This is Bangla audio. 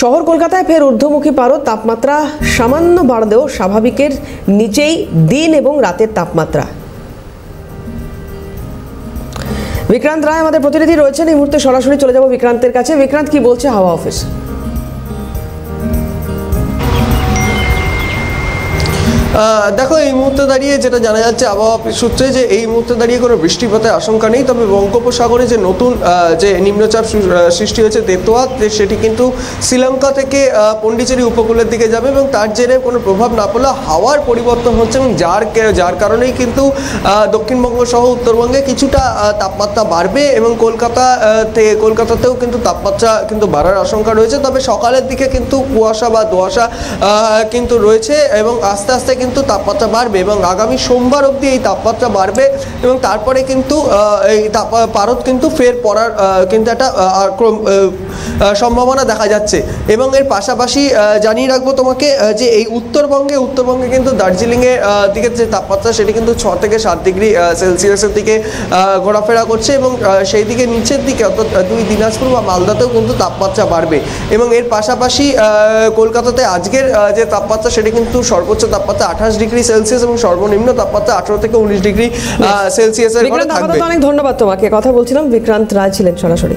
শহর কলকাতায় ফের ঊর্ধ্বমুখী পারদ, তাপমাত্রা সামান্য বাড়লেও স্বাভাবিকের নিচেই দিন এবং রাতের তাপমাত্রা। বিক্রান্ত রায় আমাদের প্রতিনিধি রয়েছেন এই মুহূর্তে, সরাসরি চলে যাব বিক্রান্তের কাছে। বিক্রান্ত, কি বলছে হাওয়া অফিস? দেখো, এই মুহূর্তে দাঁড়িয়ে যেটা জানা যাচ্ছে আবহাওয়া সূত্রে, যে এই মুহূর্তে দাঁড়িয়ে কোনো বৃষ্টিপাতের আশঙ্কা নেই। তবে বঙ্গোপসাগরে যে নতুন যে নিম্নচাপ সৃষ্টি হয়েছে তেতোয়া, সেটি কিন্তু শ্রীলঙ্কা থেকে পন্ডিচেরি উপকূলের দিকে যাবে এবং তার জেরে কোনো প্রভাব না পড়লে হাওয়ার পরিবর্তন হচ্ছে এবং যার কারণেই কিন্তু দক্ষিণবঙ্গ সহ উত্তরবঙ্গে কিছুটা তাপমাত্রা বাড়বে এবং কলকাতাতেও কিন্তু তাপমাত্রা কিন্তু বাড়ার আশঙ্কা রয়েছে। তবে সকালের দিকে কিন্তু কুয়াশা বা দোআঁশা কিন্তু রয়েছে এবং আস্তে আস্তে কিন্তু তাপমাত্রা বাড়বে এবং আগামী সোমবার অবধি এই তাপমাত্রা বাড়বে এবং তারপরে কিন্তু এই পারদ কিন্তু ফের পড়ার কিন্তু একটা সম্ভাবনা দেখা যাচ্ছে। এবং এর পাশাপাশি জানিয়ে রাখবো তোমাকে যে এই উত্তরবঙ্গে কিন্তু দার্জিলিংয়ের দিকে যে তাপমাত্রা সেটি কিন্তু 6 থেকে 7 ডিগ্রি সেলসিয়াসের দিকে ঘোরাফেরা করছে এবং সেই দিকে নিচের দিকে অর্থাৎ দিনাজপুর বা মালদাতেও কিন্তু তাপমাত্রা বাড়বে। এবং এর পাশাপাশি কলকাতাতে আজকের যে তাপমাত্রা সেটি কিন্তু সর্বোচ্চ তাপমাত্রা 28 ডিগ্রি সেলসিয়াস এবং সর্বনিম্ন তাপমাত্রা 18 থেকে 19 ডিগ্রি সেলসিয়াসের ঘরে থাকবে। অনেক ধন্যবাদ তোমাকে। কথা বলছিলাম, বিক্রান্ত রায় ছিলেন সরাসরি।